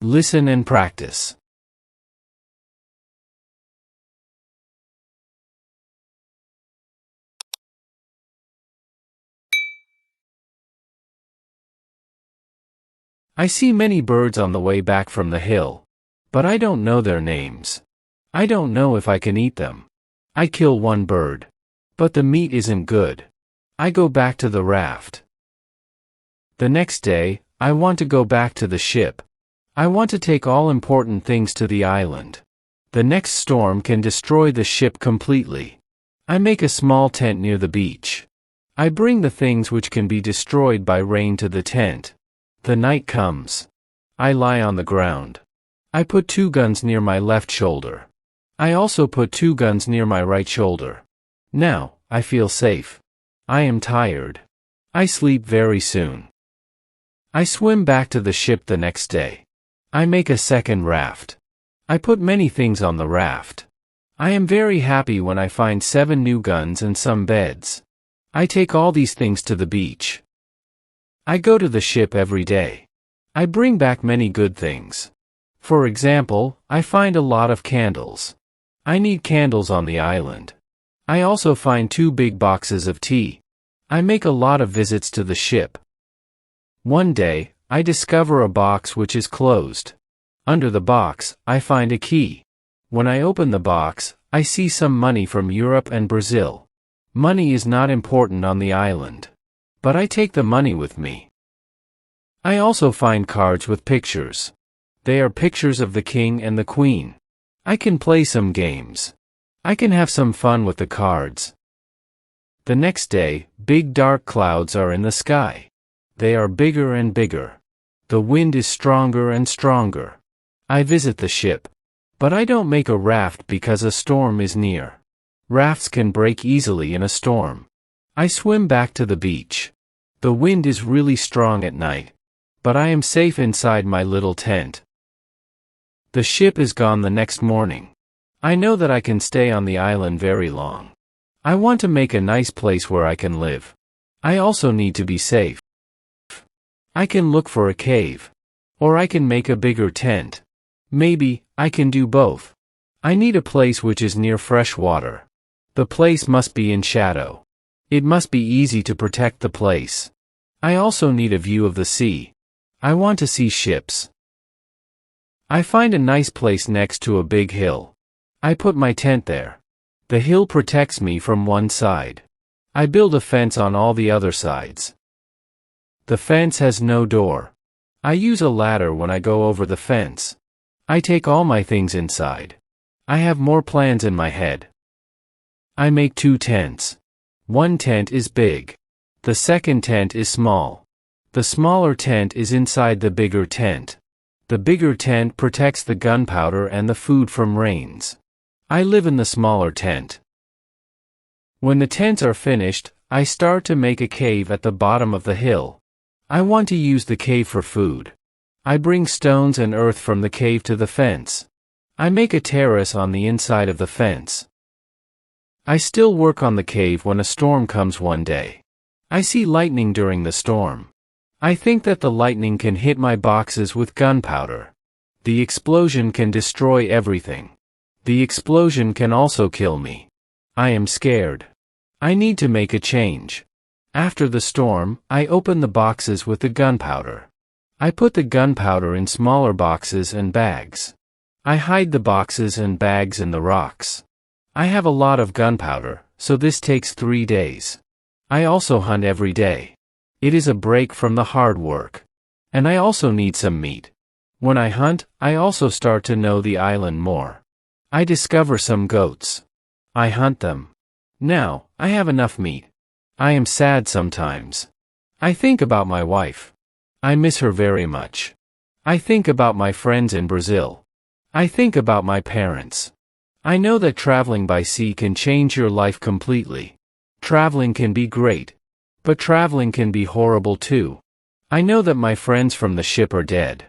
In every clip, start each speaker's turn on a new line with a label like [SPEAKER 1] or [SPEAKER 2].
[SPEAKER 1] Listen and practice. I see many birds on the way back from the hill, but I don't know their names. I don't know if I can eat them. I kill one bird, but the meat isn't good. I go back to the raft. The next day, I want to go back to the ship. I want to take all important things to the island. The next storm can destroy the ship completely. I make a small tent near the beach. I bring the things which can be destroyed by rain to the tent. The night comes. I lie on the ground. I put 2 guns near my left shoulder. I also put 2 guns near my right shoulder. Now, I feel safe. I am tired. I sleep very soon. I swim back to the ship the next day. I make a second raft. I put many things on the raft. I am very happy when I find 7 new guns and some beds. I take all these things to the beach. I go to the ship every day. I bring back many good things. For example, I find a lot of candles. I need candles on the island. I also find 2 big boxes of tea. I make a lot of visits to the ship. One day, I discover a box which is closed. Under the box, I find a key. When I open the box, I see some money from Europe and Brazil. Money is not important on the island, but I take the money with me. I also find cards with pictures. They are pictures of the king and the queen. I can play some games. I can have some fun with the cards. The next day, big dark clouds are in the sky. They are bigger and bigger. The wind is stronger and stronger. I visit the ship. But I don't make a raft because a storm is near. Rafts can break easily in a storm. I swim back to the beach. The wind is really strong at night. But I am safe inside my little tent. The ship is gone the next morning. I know that I can stay on the island very long. I want to make a nice place where I can live. I also need to be safe. I can look for a cave. Or I can make a bigger tent. Maybe, I can do both. I need a place which is near fresh water. The place must be in shadow. It must be easy to protect the place. I also need a view of the sea. I want to see ships. I find a nice place next to a big hill. I put my tent there. The hill protects me from one side. I build a fence on all the other sides. The fence has no door. I use a ladder when I go over the fence. I take all my things inside. I have more plans in my head. I make 2 tents. One tent is big. The second tent is small. The smaller tent is inside the bigger tent. The bigger tent protects the gunpowder and the food from rains. I live in the smaller tent. When the tents are finished, I start to make a cave at the bottom of the hill. I want to use the cave for food. I bring stones and earth from the cave to the fence. I make a terrace on the inside of the fence. I still work on the cave when a storm comes one day. I see lightning during the storm. I think that the lightning can hit my boxes with gunpowder. The explosion can destroy everything. The explosion can also kill me. I am scared. I need to make a change. After the storm, I open the boxes with the gunpowder. I put the gunpowder in smaller boxes and bags. I hide the boxes and bags in the rocks. I have a lot of gunpowder, so this takes 3 days. I also hunt every day. It is a break from the hard work. And I also need some meat. When I hunt, I also start to know the island more. I discover some goats. I hunt them. Now, I have enough meat. I am sad sometimes. I think about my wife. I miss her very much. I think about my friends in Brazil. I think about my parents. I know that traveling by sea can change your life completely. Traveling can be great. But traveling can be horrible too. I know that my friends from the ship are dead.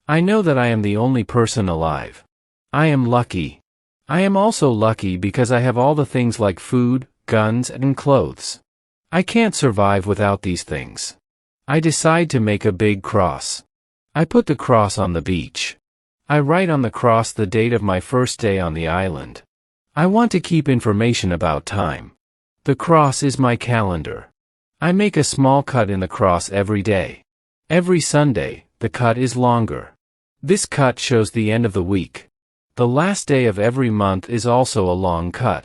[SPEAKER 1] I know that I am the only person alive. I am lucky. I am also lucky because I have all the things like food, guns, and clothes. I can't survive without these things. I decide to make a big cross. I put the cross on the beach. I write on the cross the date of my first day on the island. I want to keep information about time. The cross is my calendar. I make a small cut in the cross every day. Every Sunday, the cut is longer. This cut shows the end of the week. The last day of every month is also a long cut.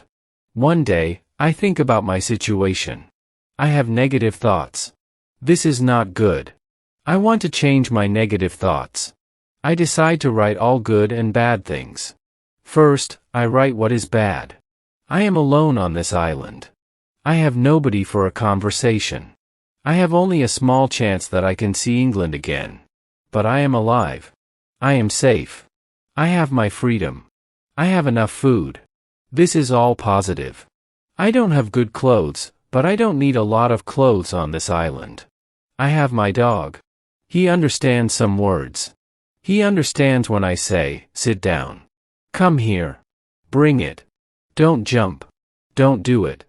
[SPEAKER 1] One day, I think about my situation. I have negative thoughts. This is not good. I want to change my negative thoughts. I decide to write all good and bad things. First, I write what is bad. I am alone on this island. I have nobody for a conversation. I have only a small chance that I can see England again. But I am alive. I am safe. I have my freedom. I have enough food. This is all positive. I don't have good clothes, but I don't need a lot of clothes on this island. I have my dog. He understands some words. He understands when I say, sit down. Come here. Bring it. Don't jump. Don't do it.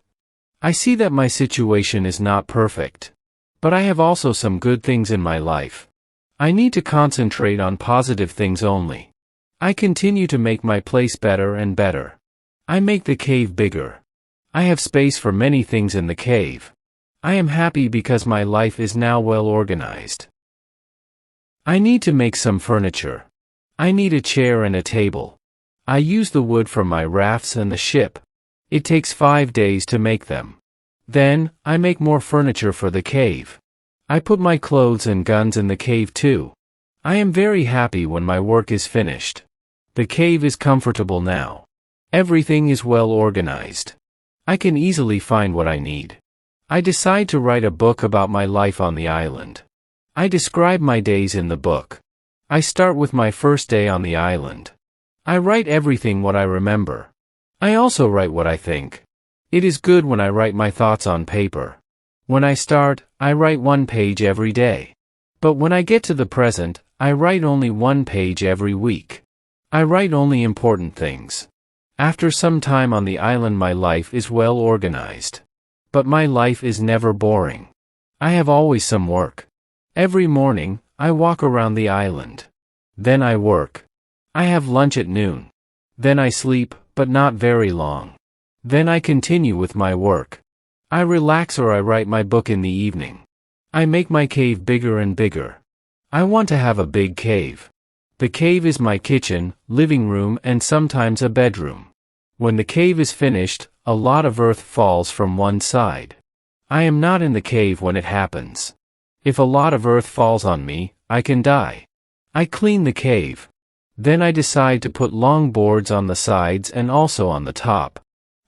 [SPEAKER 1] I see that my situation is not perfect. But I have also some good things in my life. I need to concentrate on positive things only. I continue to make my place better and better. I make the cave bigger. I have space for many things in the cave. I am happy because my life is now well organized. I need to make some furniture. I need a chair and a table. I use the wood from my rafts and the ship. It takes 5 days to make them. Then, I make more furniture for the cave. I put my clothes and guns in the cave too. I am very happy when my work is finished. The cave is comfortable now. Everything is well organized. I can easily find what I need. I decide to write a book about my life on the island. I describe my days in the book. I start with my first day on the island. I write everything what I remember. I also write what I think. It is good when I write my thoughts on paper. When I start, I write 1 page every day. But when I get to the present, I write only 1 page every week. I write only important things. After some time on the island, my life is well organized. But my life is never boring. I have always some work. Every morning, I walk around the island. Then I work. I have lunch at noon. Then I sleep, but not very long. Then I continue with my work. I relax or I write my book in the evening. I make my cave bigger and bigger. I want to have a big cave. The cave is my kitchen, living room, and sometimes a bedroom. When the cave is finished, a lot of earth falls from one side. I am not in the cave when it happens. If a lot of earth falls on me, I can die. I clean the cave. Then I decide to put long boards on the sides and also on the top.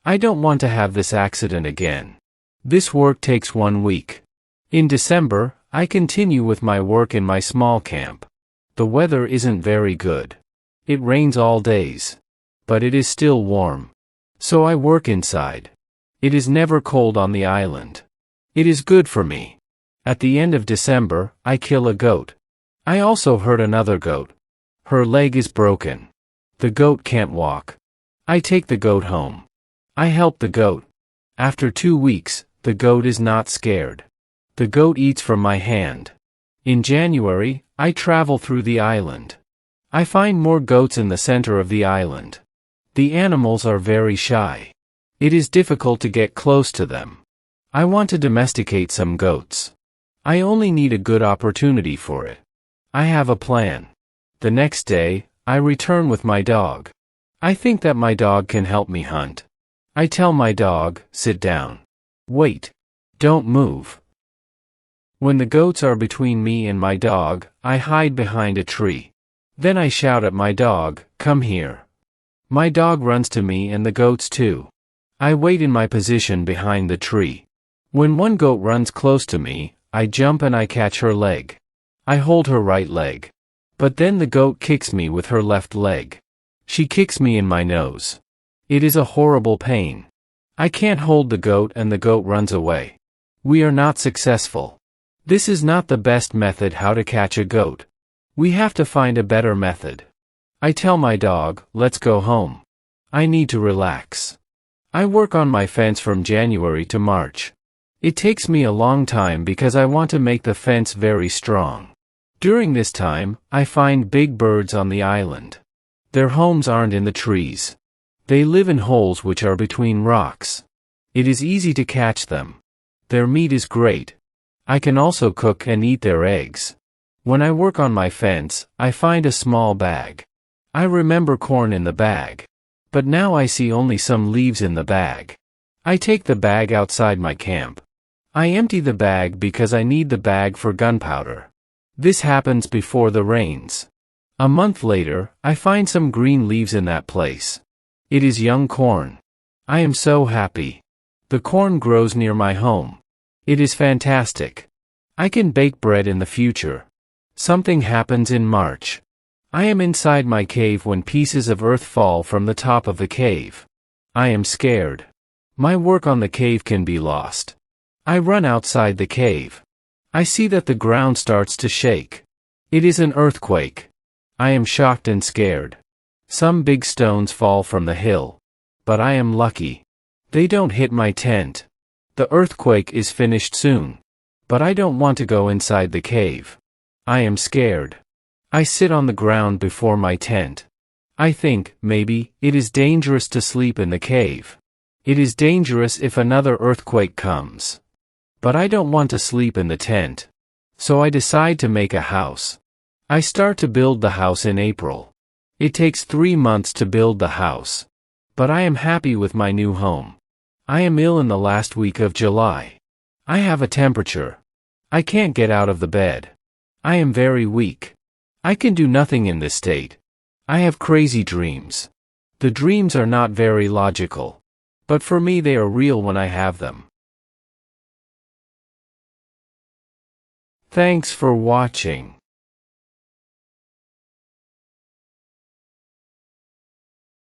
[SPEAKER 1] I don't want to have this accident again. This work takes 1 week. In December, I continue with my work in my small camp. The weather isn't very good. It rains all days. But it is still warm. So I work inside. It is never cold on the island. It is good for me. At the end of December, I kill a goat. I also hurt another goat. Her leg is broken. The goat can't walk. I take the goat home. I help the goat. After 2 weeks, the goat is not scared. The goat eats from my hand. In January, I travel through the island. I find more goats in the center of the island. The animals are very shy. It is difficult to get close to them. I want to domesticate some goats. I only need a good opportunity for it. I have a plan. The next day, I return with my dog. I think that my dog can help me hunt. I tell my dog, sit down. Wait. Don't move. When the goats are between me and my dog, I hide behind a tree. Then I shout at my dog, come here. My dog runs to me and the goats too. I wait in my position behind the tree. When one goat runs close to me, I jump and I catch her leg. I hold her right leg. But then the goat kicks me with her left leg. She kicks me in my nose. It is a horrible pain. I can't hold the goat and the goat runs away. We are not successful. This is not the best method how to catch a goat. We have to find a better method. I tell my dog, let's go home. I need to relax. I work on my fence from January to March. It takes me a long time because I want to make the fence very strong. During this time, I find big birds on the island. Their homes aren't in the trees. They live in holes which are between rocks. It is easy to catch them. Their meat is great. I can also cook and eat their eggs. When I work on my fence, I find a small bag. I remember corn in the bag. But now I see only some leaves in the bag. I take the bag outside my camp. I empty the bag because I need the bag for gunpowder. This happens before the rains. A month later, I find some green leaves in that place. It is young corn. I am so happy. The corn grows near my home. It is fantastic. I can bake bread in the future. Something happens in March. I am inside my cave when pieces of earth fall from the top of the cave. I am scared. My work on the cave can be lost. I run outside the cave. I see that the ground starts to shake. It is an earthquake. I am shocked and scared. Some big stones fall from the hill. But I am lucky. They don't hit my tent. The earthquake is finished soon. But I don't want to go inside the cave. I am scared. I sit on the ground before my tent. I think, maybe, it is dangerous to sleep in the cave. It is dangerous if another earthquake comes. But I don't want to sleep in the tent. So I decide to make a house. I start to build the house in April. It takes 3 months to build the house. But I am happy with my new home. I am ill in the last week of July. I have a temperature. I can't get out of the bed. I am very weak. I can do nothing in this state. I have crazy dreams. The dreams are not very logical. But for me they are real when I have them. Thanks for watching.